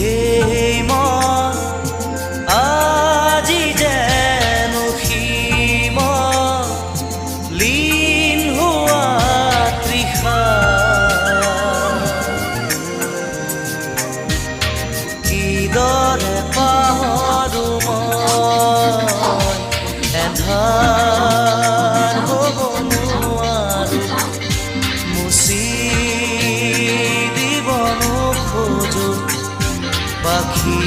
এই মন আজি যেন সীমত লীন হোৱা তৃষা কিদৰে পাহৰো মই এন্ধাৰ হ'ব নোৱাৰো মুচি দিব নোখোজো পাখি